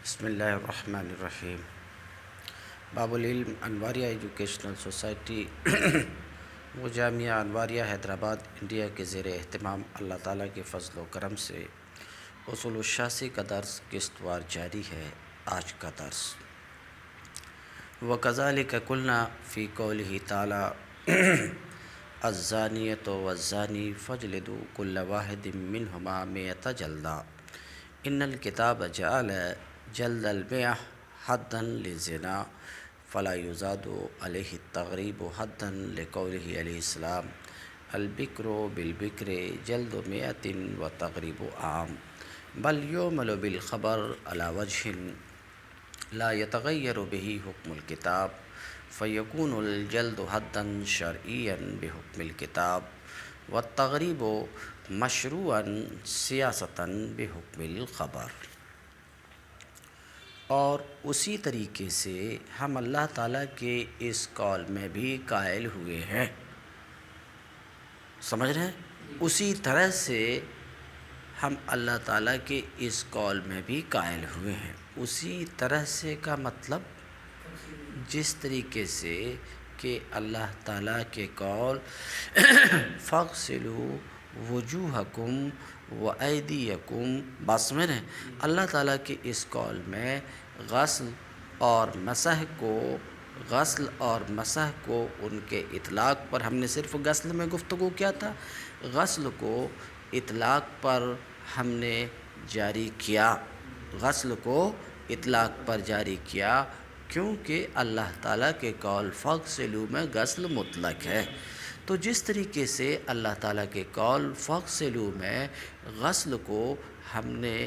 بسم اللہ الرحمن الرحیم۔ باب العلم انواریہ ایجوکیشنل سوسائٹی وہ جامعہ انواریہ حیدرآباد انڈیا کے زیر اہتمام اللہ تعالیٰ کے فضل و کرم سے اصول الشاسی کا درس قسط وار جاری ہے۔ آج کا درس وَكَذَلِكَ قُلْنَا فِي قَوْلِهِ تَعَالَى الزَّانِيَةُ وَالزَّانِي فَاجْلِدُوا كُلَّ وَاحِدٍ مِّنْهُمَا مِائَةَ جَلْدَةٍ إِنَّ الْكِتَابَ جَعَلَ جَلْدَ الْمِئَةِ حَدًّا لِلزِّنَا فَلَا يُزَادُ عَلَيْهِ التَّغْرِيبُ حَدًّا لِقَوْلِهِ عَلَيْهِ السَّلَامُ الْبِكْرُ بِالْبِكْرِ جَلْدُ مِئَةٍ وَالتَّغْرِيبُ عَامٌ بل يُعْمَلُ بِالْخَبَرِ عَلَى وَجْهٍ لا يتغير به حكم الكتاب فيكون الجلد حدا شرعيا بحكم الكتاب والتغريب مشروعا سياسة بحكم الخبر۔ اور اسی طریقے سے ہم اللہ تعالیٰ کے اس قول میں بھی قائل ہوئے ہیں، سمجھ رہے ہیں؟ اسی طرح سے ہم اللہ تعالیٰ کے اس قول میں بھی قائل ہوئے ہیں۔ اسی طرح سے کا مطلب جس طریقے سے کہ اللہ تعالیٰ کے قول فَاغْسِلُوا وُجُوهَكُمْ وَأَيْدِيَكُمْ بس میں رہیں، اللہ تعالیٰ کے اس قول میں غسل اور مسح کو ان کے اطلاق پر ہم نے صرف غسل میں گفتگو کیا تھا، غسل کو اطلاق پر ہم نے جاری کیا، غسل کو اطلاق پر جاری کیا کیونکہ اللہ تعالیٰ کے قول فَاغْسِلُوا میں غسل مطلق ہے۔ تو جس طریقے سے اللہ تعالیٰ کے قول فَاغْسِلُوا میں غسل کو ہم نے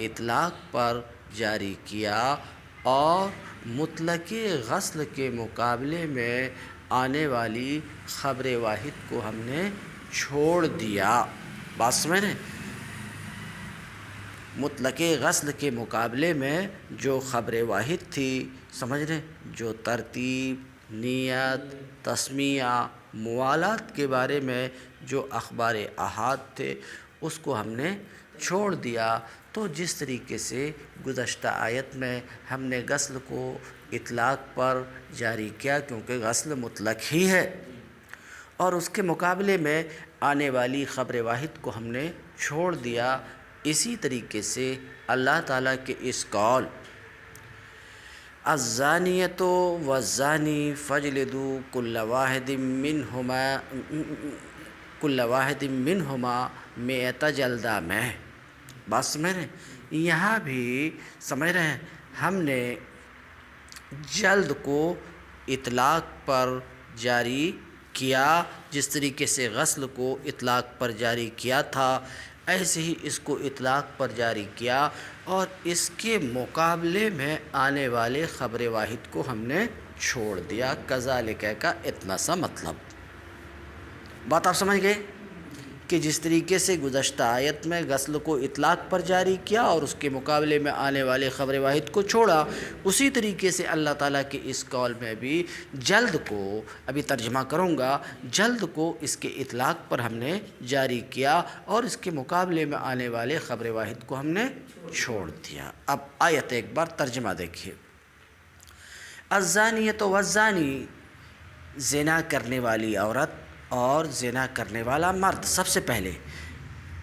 اطلاق پر جاری کیا اور مطلق غسل کے مقابلے میں آنے والی خبر واحد کو ہم نے چھوڑ دیا، بات سمجھ رہے ہیں؟ مطلق غسل کے مقابلے میں جو خبر واحد تھی، سمجھ رہے ہیں، جو ترتیب، نیت، تسمیہ، موالات کے بارے میں جو اخبار احاد تھے اس کو ہم نے چھوڑ دیا۔ تو جس طریقے سے گزشتہ آیت میں ہم نے غسل کو اطلاق پر جاری کیا کیونکہ غسل مطلق ہی ہے، اور اس کے مقابلے میں آنے والی خبر واحد کو ہم نے چھوڑ دیا، اسی طریقے سے اللہ تعالیٰ کے اس قول الزانیۃ والزانی فاجلدوا کل واحد منہما مئۃ جلدہ میں، بات سمجھ رہے ہیں؟ یہاں بھی سمجھ رہے ہیں ہم نے جلد کو اطلاق پر جاری کیا، جس طریقے سے غسل کو اطلاق پر جاری کیا تھا ایسے ہی اس کو اطلاق پر جاری کیا، اور اس کے مقابلے میں آنے والے خبر واحد کو ہم نے چھوڑ دیا۔ کذالک کا اتنا سا مطلب، بات آپ سمجھ گئے کہ جس طریقے سے گزشتہ آیت میں غسل کو اطلاق پر جاری کیا اور اس کے مقابلے میں آنے والے خبر واحد کو چھوڑا، اسی طریقے سے اللہ تعالیٰ کے اس قول میں بھی جلد کو، ابھی ترجمہ کروں گا، جلد کو اس کے اطلاق پر ہم نے جاری کیا اور اس کے مقابلے میں آنے والے خبر واحد کو ہم نے چھوڑ دیا۔ اب آیت ایک بار ترجمہ دیکھیے۔ الزانیۃ والزانی، زنا کرنے والی عورت اور زنا کرنے والا مرد۔ سب سے پہلے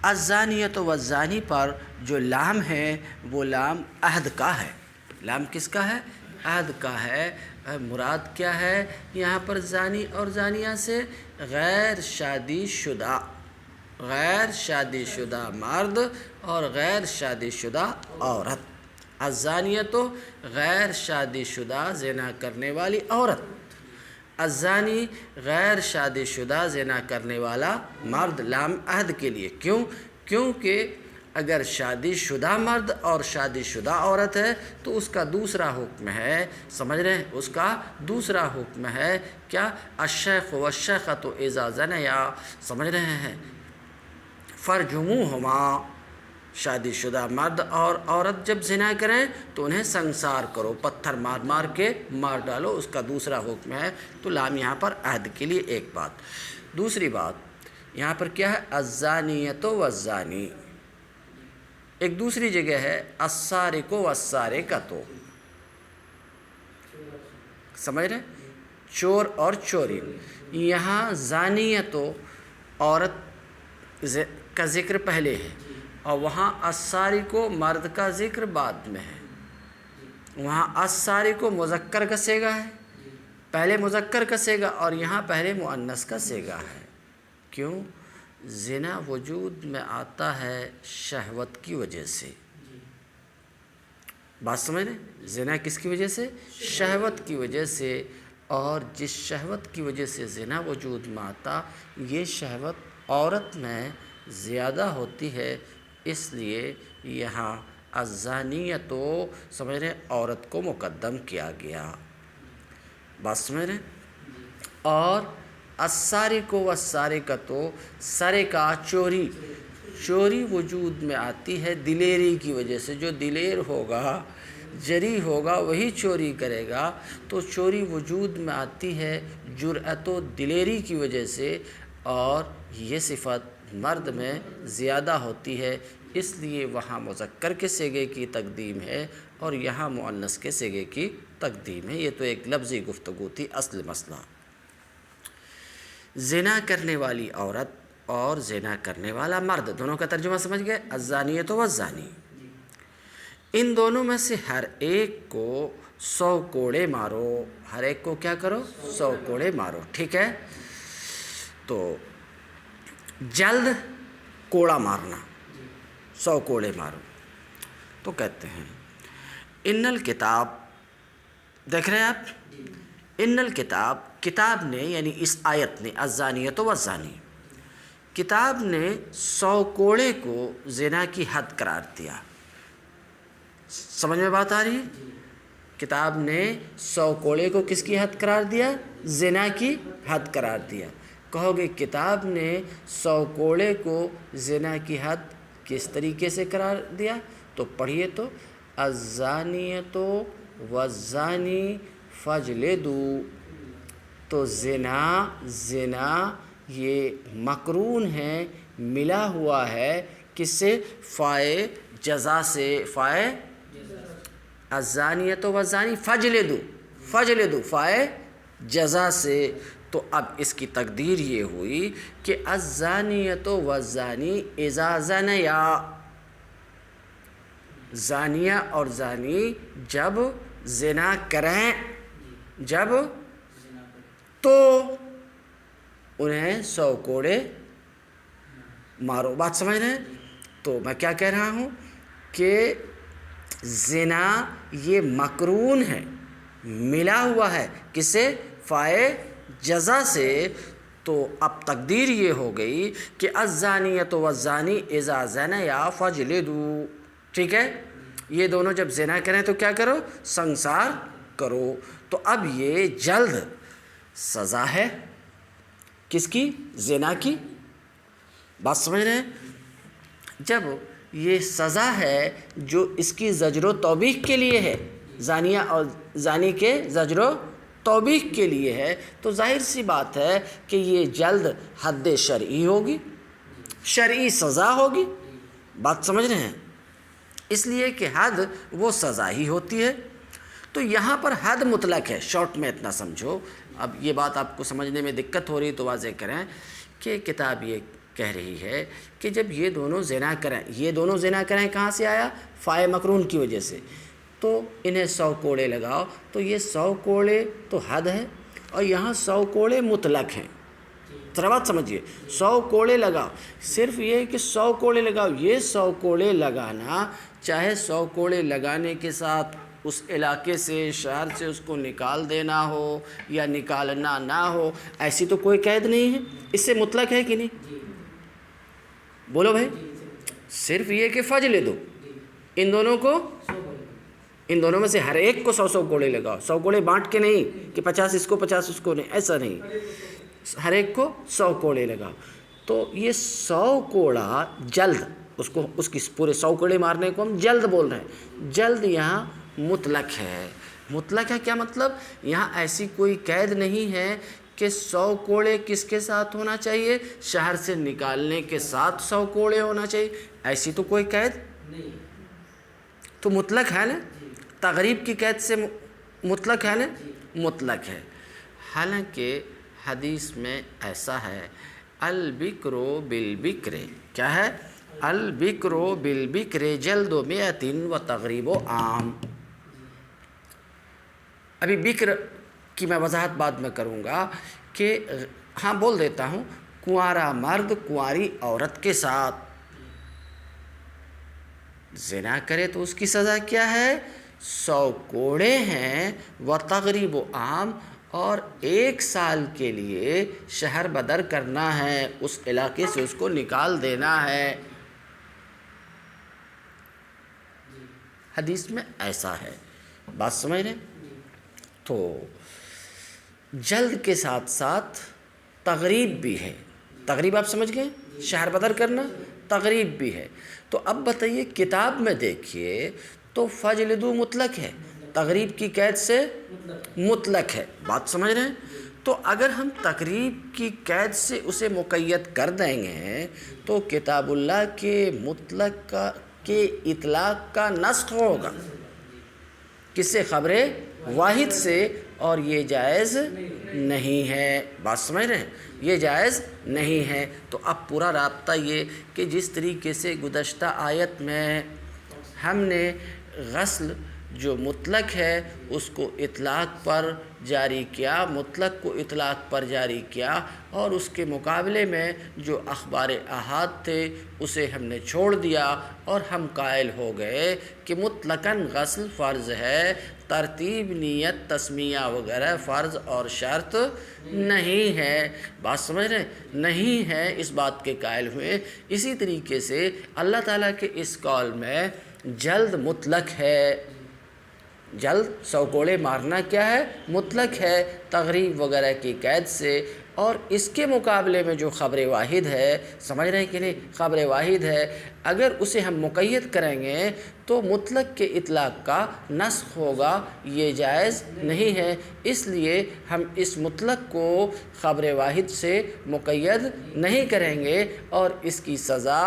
الزانیۃ والزانی پر جو لام ہے وہ لام عہد کا ہے۔ لام کس کا ہے؟ عہد کا ہے۔ مراد کیا ہے یہاں پر زانی اور زانیہ سے؟ غیر شادی شدہ مرد اور غیر شادی شدہ عورت۔ الزانیۃ غیر شادی شدہ زنا کرنے والی عورت، الزانی غیر شادی شدہ زنا کرنے والا مرد، لام عہد کے لیے۔ کیونکہ اگر شادی شدہ مرد اور شادی شدہ عورت ہے تو اس کا دوسرا حکم ہے، سمجھ رہے ہیں؟ اس کا دوسرا حکم ہے کیا؟ الشیخ والشیخۃ اذا زنیا، سمجھ رہے ہیں؟ فرجموہما، شادی شدہ مرد اور عورت جب زنا کریں تو انہیں سنسار کرو، پتھر مار مار کے مار ڈالو، اس کا دوسرا حکم ہے۔ تو لام یہاں پر عہد کے لیے ایک بات۔ دوسری بات یہاں پر کیا ہے؟ الزانیۃ والزانی، ایک دوسری جگہ ہے السارق والسارقۃ، سمجھ رہے، چور اور چوری. یہاں زانیت عورت کا ذکر پہلے ہے اور وہاں السارق مرد کا ذکر بعد میں ہے. وہاں السارق مذکر کا صیغہ ہے، پہلے مذکر کا صیغہ، اور یہاں پہلے مؤنث کا صیغہ ہے. کیوں؟ زنا وجود میں آتا ہے شہوت کی وجہ سے. بات سمجھ رہے؟ زنا کس کی وجہ سے؟ شہوت کی وجہ سے. اور جس شہوت کی وجہ سے زنا وجود میں آتا، یہ شہوت عورت میں زیادہ ہوتی ہے، اس لیے یہاں الزانیۃ سمجھ رہے عورت کو مقدم کیا گیا. بات سمجھ رہے؟ اور السارق والسارقۃ، سرقہ چوری، چوری وجود میں آتی ہے دلیری کی وجہ سے. جو دلیر ہوگا، جری ہوگا، وہی چوری کرے گا. تو چوری وجود میں آتی ہے جرأت و دلیری کی وجہ سے، اور یہ صفت مرد میں زیادہ ہوتی ہے، اس لیے وہاں مذکر کے صیغے کی تقدیم ہے اور یہاں مؤنث کے صیغے کی تقدیم ہے. یہ تو ایک لفظی گفتگو تھی. اصل مسئلہ زنا کرنے والی عورت اور زنا کرنے والا مرد، دونوں کا ترجمہ سمجھ گئے؟ الزانیۃ والزانی. ان دونوں میں سے ہر ایک کو 100 کوڑے مارو. ہر ایک کو کیا کرو؟ 100 کوڑے مارو. ٹھیک ہے؟ تو جلد کوڑا مارنا، 100 کوڑے مارو. تو کہتے ہیں ان الکتاب، دیکھ رہے ہیں آپ، ان الکتاب، کتاب نے یعنی اس آیت نے الزانیۃ والزانی، کتاب نے 100 کوڑے کو زنا کی حد قرار دیا. سمجھ میں بات آ رہی ہے؟ کتاب نے 100 کوڑے کو کس کی حد قرار دیا؟ زنا کی حد قرار دیا. کہو گے کتاب نے 100 کوڑے کو زنا کی حد کس طریقے سے قرار دیا؟ تو پڑھیے تو الزانیۃ والزانی فاجلدوا. تو زنا یہ مقرون ہے، ملا ہوا ہے کس سے؟ فائے جزا سے. فائے الزانیۃ والزانی فاجلدوا فائے جزا سے. تو اب اس کی تقدیر یہ ہوئی کہ الزانیۃ والزانی اذا زنیا، زانیہ اور زانی جب زنا کریں، جب تو انہیں 100 کوڑے مارو. بات سمجھ رہے ہیں؟ تو میں کیا کہہ رہا ہوں کہ زنا یہ مقرون ہے، ملا ہوا ہے کس سے؟ فائے جزا سے. تو اب تقدیر یہ ہو گئی کہ الزانیۃ والزانی اذا زنیا فاجلدوا. ٹھیک ہے؟ یہ دونوں جب زنا کریں تو کیا کرو؟ سنسار کرو. تو اب یہ جلد سزا ہے کس کی؟ زنا کی. بات سمجھ رہے ہیں؟ جب یہ سزا ہے جو اس کی زجر و توبیخ کے لیے ہے، زانیہ اور زانی کے زجر و توبیخ کے لیے ہے، تو ظاہر سی بات ہے کہ یہ جلد حد شرعی ہوگی، شرعی سزا ہوگی. بات سمجھ رہے ہیں؟ اس لیے کہ حد وہ سزا ہی ہوتی ہے. تو یہاں پر حد مطلق ہے. شارٹ میں اتنا سمجھو. اب یہ بات آپ کو سمجھنے میں دقت ہو رہی تو واضح کریں کہ کتاب یہ کہہ رہی ہے کہ جب یہ دونوں زنا کریں، یہ دونوں زنا کریں کہاں سے آیا؟ فائے مقرون کی وجہ سے. تو انہیں 100 کوڑے لگاؤ. تو یہ 100 کوڑے تو حد ہے اور یہاں 100 کوڑے مطلق ہیں. ذرا بات سمجھیے، 100 کوڑے لگاؤ. صرف یہ کہ 100 کوڑے لگاؤ، یہ 100 کوڑے لگانا، چاہے 100 کوڑے لگانے کے ساتھ اس علاقے سے، شہر سے اس کو نکال دینا ہو یا نکالنا نہ ہو، ایسی تو کوئی قید نہیں ہے. اس سے مطلق ہے کہ نہیں؟ بولو بھائی. صرف یہ کہ فجل دو، ان دونوں کو، ان دونوں میں سے ہر ایک کو 100 کوڑے لگاؤ. 100 کوڑے بانٹ کے نہیں کہ 50 اس کو 50 اس کو، نہیں، ایسا نہیں. ہر ایک کو 100 کوڑے لگاؤ. تو یہ 100 کوڑا جلد، اس کی پورے 100 کوڑے مارنے کو ہم جلد بول رہے ہیں. جلد یہاں مطلق ہے. مطلق ہے کیا مطلب؟ یہاں ایسی کوئی قید نہیں ہے کہ 100 کوڑے کس کے ساتھ ہونا چاہیے؟ شہر سے نکالنے کے ساتھ 100 کوڑے ہونا چاہیے. ایسی تو کوئی قید تو مطلق ہے نا، تغریب کی قید سے مطلق ہے نا، مطلق ہے۔ حالانکہ حدیث میں ایسا ہے، البکر بالبکر، کیا ہے؟ البکر بالبکر جلد و مئۃ و تغریب و عام۔ ابھی بکر کی میں وضاحت بعد میں کروں گا کہ ہاں بول دیتا ہوں، کنوارا مرد کنواری عورت کے ساتھ زنا کرے تو اس کی سزا کیا ہے؟ 100 کوڑے ہیں، و تغریب و عام، اور 1 سال کے لیے شہر بدر کرنا ہے، اس علاقے سے اس کو نکال دینا ہے۔ حدیث میں ایسا ہے، بات سمجھ رہے ہیں؟ تو جلد کے ساتھ ساتھ تغریب بھی ہے۔ تغریب آپ سمجھ گئے؟ شہر بدر کرنا تغریب بھی ہے۔ تو اب بتائیے، کتاب میں دیکھیے تو فجلدو مطلق ہے، تغریب کی قید سے مطلق ہے، بات سمجھ رہے ہیں؟ تو اگر ہم تغریب کی قید سے اسے مقید کر دیں گے تو کتاب اللہ کے مطلق کے اطلاق کا نسخ ہوگا، کس سے؟ خبر واحد سے، اور یہ جائز نہیں ہے، بات سمجھ رہے ہیں؟ یہ جائز نہیں ہے۔ تو اب پورا رابطہ یہ کہ جس طریقے سے گزشتہ آیت میں ہم نے غسل جو مطلق ہے اس کو اطلاق پر جاری کیا، مطلق کو اطلاق پر جاری کیا، اور اس کے مقابلے میں جو اخبار احاد تھے اسے ہم نے چھوڑ دیا، اور ہم قائل ہو گئے کہ مطلقاً غسل فرض ہے، ترتیب، نیت، تسمیہ وغیرہ فرض اور شرط نہیں ہے، بات سمجھ رہے ہیں؟ نہیں ہے، اس بات کے قائل ہوئے۔ اسی طریقے سے اللہ تعالیٰ کے اس قول میں جلد مطلق ہے، جلد 100 کوڑے مارنا کیا ہے؟ مطلق ہے، تغریب وغیرہ کی قید سے، اور اس کے مقابلے میں جو خبر واحد ہے، سمجھ رہے ہیں کہ نہیں؟ خبر واحد ہے، اگر اسے ہم مقید کریں گے تو مطلق کے اطلاق کا نسخ ہوگا، یہ جائز نہیں ہے۔ اس لیے ہم اس مطلق کو خبر واحد سے مقید نہیں کریں گے، اور اس کی سزا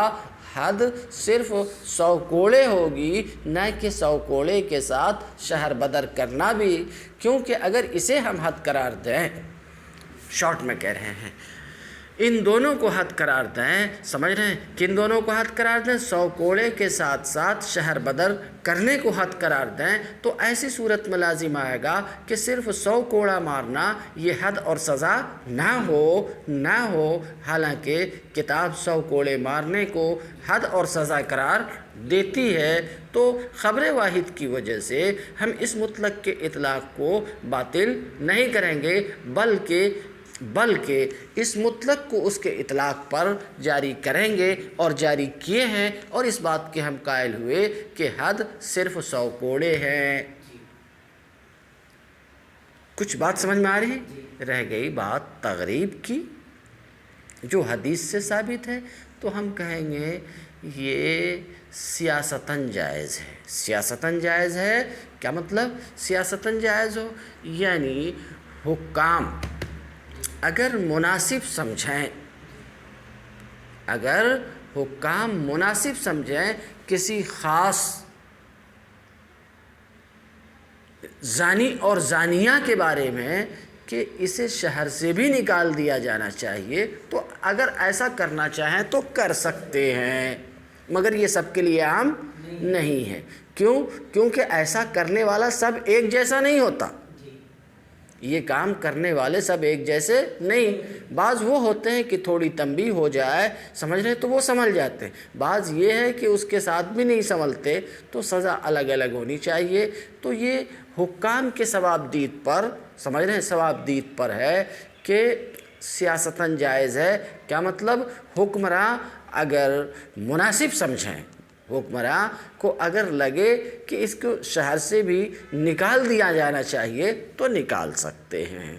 حد صرف 100 کوڑے ہوگی، نہ کہ 100 کوڑے کے ساتھ شہر بدر کرنا بھی، کیونکہ اگر اسے ہم حد قرار دیں، شارٹ میں کہہ رہے ہیں، ان دونوں کو حد قرار دیں، سمجھ رہے ہیں؟ کن دونوں کو حد قرار دیں؟ 100 کوڑے کے ساتھ ساتھ شہر بدر کرنے کو حد قرار دیں، تو ایسی صورت میں لازم آئے گا کہ صرف 100 کوڑا مارنا یہ حد اور سزا نہ ہو، حالانکہ کتاب 100 کوڑے مارنے کو حد اور سزا قرار دیتی ہے۔ تو خبر واحد کی وجہ سے ہم اس مطلق کے اطلاق کو باطل نہیں کریں گے، بلکہ اس مطلق کو اس کے اطلاق پر جاری کریں گے، اور جاری کیے ہیں، اور اس بات کے ہم قائل ہوئے کہ حد صرف 100 کوڑے ہیں۔ کچھ بات سمجھ میں آ رہی ہے؟ رہ گئی بات تغریب کی، جو حدیث سے ثابت ہے، تو ہم کہیں گے یہ سیاستاً جائز ہے۔ سیاستاً جائز ہے، کیا مطلب؟ سیاستاً جائز ہو یعنی حکام اگر مناسب سمجھیں کسی خاص زانی اور زانیہ کے بارے میں کہ اسے شہر سے بھی نکال دیا جانا چاہیے، تو اگر ایسا کرنا چاہیں تو کر سکتے ہیں، مگر یہ سب کے لیے عام نہیں ہے۔ کیونکہ ایسا کرنے والا سب ایک جیسا نہیں ہوتا، یہ کام کرنے والے سب ایک جیسے نہیں، بعض وہ ہوتے ہیں کہ تھوڑی تنبیہ ہو جائے، سمجھ رہے تو وہ سنبھل جاتے ہیں، بعض یہ ہے کہ اس کے ساتھ بھی نہیں سنبھلتے، تو سزا الگ الگ ہونی چاہیے۔ تو یہ حکام کے ثوابدید پر، سمجھ رہے ہیں، ثوابدید پر ہے کہ سیاستاً جائز ہے، کیا مطلب؟ حکمراں اگر مناسب سمجھیں، حکمراں کو اگر لگے کہ اس کو شہر سے بھی نکال دیا جانا چاہیے تو نکال سکتے ہیں۔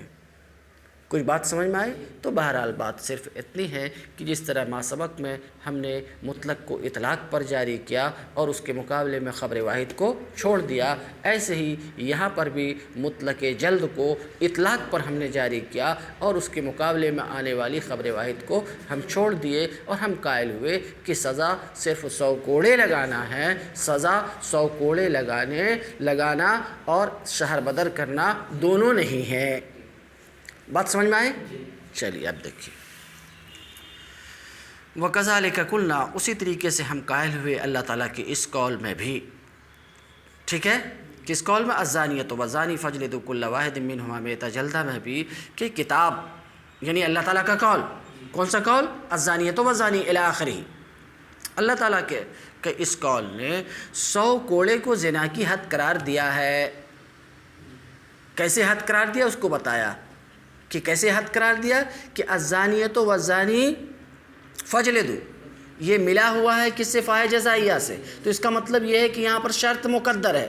کوئی بات سمجھ میں آئی؟ تو بہرحال بات صرف اتنی ہے کہ جس طرح ما سبق میں ہم نے مطلق کو اطلاق پر جاری کیا اور اس کے مقابلے میں خبر واحد کو چھوڑ دیا، ایسے ہی یہاں پر بھی مطلق جلد کو اطلاق پر ہم نے جاری کیا اور اس کے مقابلے میں آنے والی خبر واحد کو ہم چھوڑ دیے، اور ہم قائل ہوئے کہ سزا صرف 100 کوڑے لگانا ہے، سزا 100 کوڑے لگانا اور شہر بدر کرنا دونوں نہیں ہے۔ بات سمجھ میں آئے؟ چلیے اب دیکھیے، وَكَذَلِكَ قُلْنَا، اسی طریقے سے ہم قائل ہوئے اللہ تعالیٰ کے اس قول میں بھی، ٹھیک ہے، کس قول میں؟ الزانیۃ والزانی فاجلدوا کل واحد منہما مئۃ جلدہ میں بھی، کہ کتاب یعنی اللہ تعالیٰ کا قول، کون سا قول؟ الزانیۃ والزانی الی آخرہ، اللہ تعالیٰ کے اس قول نے 100 کوڑے کو زنا کی حد قرار دیا ہے۔ کیسے حد قرار دیا اس کو بتایا کہ کیسے حد قرار دیا کہ الزانیۃ والزانی فاجلدوا، یہ ملا ہوا ہے کس سے؟ فاعل جزائیہ سے، تو اس کا مطلب یہ ہے کہ یہاں پر شرط مقدر ہے،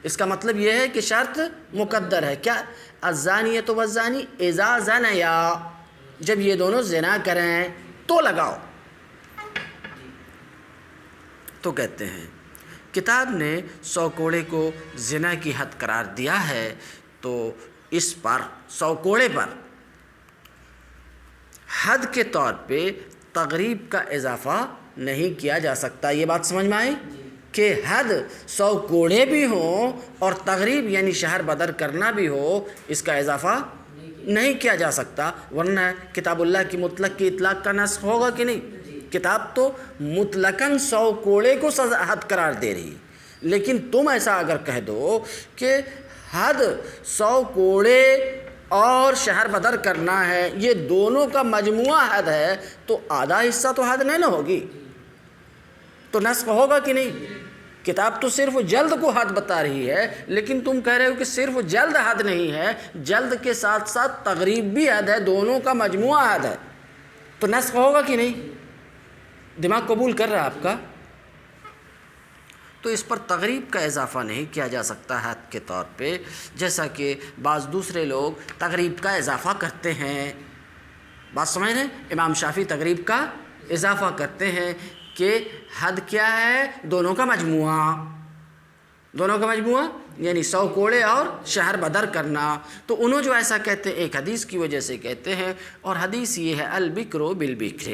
اس کا مطلب یہ ہے کہ شرط مقدر ہے۔ کیا؟ الزانیۃ والزانی اذا زنیا، جب یہ دونوں زنا کریں تو لگاؤ۔ تو کہتے ہیں کتاب نے 100 کوڑے کو زنا کی حد قرار دیا ہے، تو اس پر 100 کوڑے پر حد کے طور پہ تغریب کا اضافہ نہیں کیا جا سکتا۔ یہ بات سمجھ میں آئی کہ حد 100 کوڑے بھی ہوں اور تغریب یعنی شہر بدر کرنا بھی ہو، اس کا اضافہ نہیں کیا جا سکتا، ورنہ کتاب اللہ کی مطلق کی اطلاق کا نسخ ہوگا کہ نہیں؟ کتاب تو مطلقاً 100 کوڑے کو حد قرار دے رہی، لیکن تم ایسا اگر کہہ دو کہ حد 100 کوڑے اور شہر بدر کرنا ہے، یہ دونوں کا مجموعہ حد ہے، تو آدھا حصہ تو حد نہیں نہ ہوگی، تو نسخ ہوگا کہ نہیں؟ کتاب تو صرف جلد کو حد بتا رہی ہے، لیکن تم کہہ رہے ہو کہ صرف جلد حد نہیں ہے، جلد کے ساتھ ساتھ تغریب بھی حد ہے، دونوں کا مجموعہ حد ہے، تو نسخ ہوگا کہ نہیں؟ دماغ قبول کر رہا ہے آپ کا؟ تو اس پر تغریب کا اضافہ نہیں کیا جا سکتا حد کے طور پہ، جیسا کہ بعض دوسرے لوگ تغریب کا اضافہ کرتے ہیں۔ بات سمجھ رہے ہیں؟ امام شافعی تغریب کا اضافہ کرتے ہیں کہ حد کیا ہے؟ دونوں کا مجموعہ، دونوں کا مجموعہ یعنی 100 کوڑے اور شہر بدر کرنا۔ تو انہوں جو ایسا کہتے ہیں ایک حدیث کی وجہ سے کہتے ہیں، اور حدیث یہ ہے البکر بالبکر،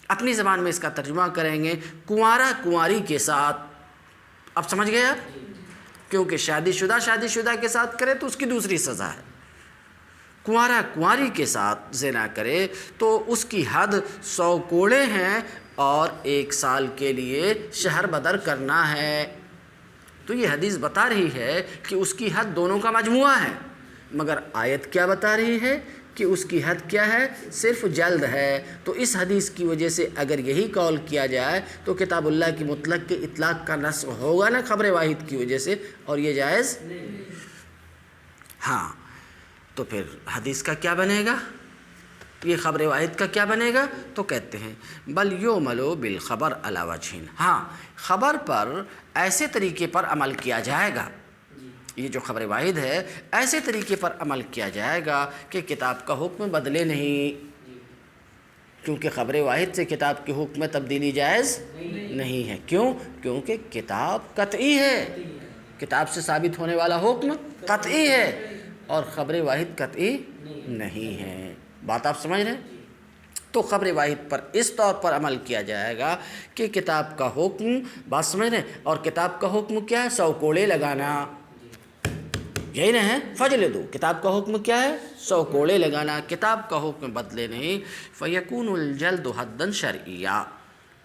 اپنی زبان میں اس کا ترجمہ کریں گے کنوارا کنواری کے ساتھ۔ اب سمجھ گئے آپ؟ کیونکہ شادی شدہ کے ساتھ کرے تو اس کی دوسری سزا ہے، کنوارا کنواری کے ساتھ زنا کرے تو اس کی حد 100 کوڑے ہیں اور 1 سال کے لیے شہر بدر کرنا ہے۔ تو یہ حدیث بتا رہی ہے کہ اس کی حد دونوں کا مجموعہ ہے، مگر آیت کیا بتا رہی ہے کہ اس کی حد کیا ہے؟ صرف جلد ہے۔ تو اس حدیث کی وجہ سے اگر یہی قول کیا جائے تو کتاب اللہ کی مطلق کے اطلاق کا نسخ ہوگا نا خبر واحد کی وجہ سے، اور یہ جائز ہاں۔ تو پھر حدیث کا کیا بنے گا؟ یہ خبر واحد کا کیا بنے گا؟ تو کہتے ہیں بل یعمل بالخبر علی وجہ، ہاں خبر پر ایسے طریقے پر عمل کیا جائے گا، یہ جو خبر واحد ہے ایسے طریقے پر عمل کیا جائے گا کہ کتاب کا حکم بدلے نہیں، کیونکہ خبر واحد سے کتاب کے حکم میں تبدیلی جائز نہیں ہے۔ کیوں؟ کیونکہ کتاب قطعی ہے، کتاب سے ثابت ہونے والا حکم قطعی ہے اور خبر واحد قطعی نہیں ہے۔ بات آپ سمجھ رہے ہیں؟ تو خبر واحد پر اس طور پر عمل کیا جائے گا کہ کتاب کا حکم، بات سمجھ رہے ہیں، اور کتاب کا حکم کیا ہے؟ 100 کوڑے لگانا، یہی نہ ہے؟ فجلدوا، کتاب کا حکم کیا ہے؟ 100 کوڑے لگانا، کتاب کا حکم بدلے نہیں۔ فیکون الجلد حدا شرعیہ،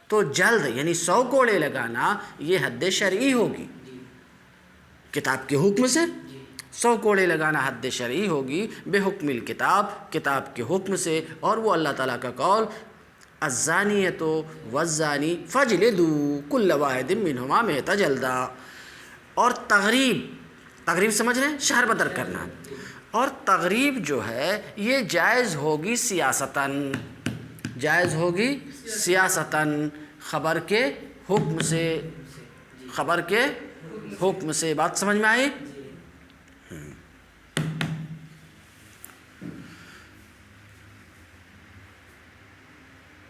تو جلد یعنی 100 کوڑے لگانا یہ حد شرعی ہوگی، کتاب کے حکم سے 100 کوڑے لگانا حد شرعی ہوگی، بے حکم الکتاب، کتاب کے حکم سے، اور وہ اللہ تعالیٰ کا قول الزانیۃ والزانی فاجلدوا کل واحد منہما مئۃ جلدہ۔ اور تغریب سمجھ رہے ہیں؟ شہر بدر کرنا، اور تغریب جو ہے یہ جائز ہوگی سیاستاً، جائز ہوگی سیاستاً، خبر کے حکم سے، خبر کے حکم سے۔ بات سمجھ میں آئی؟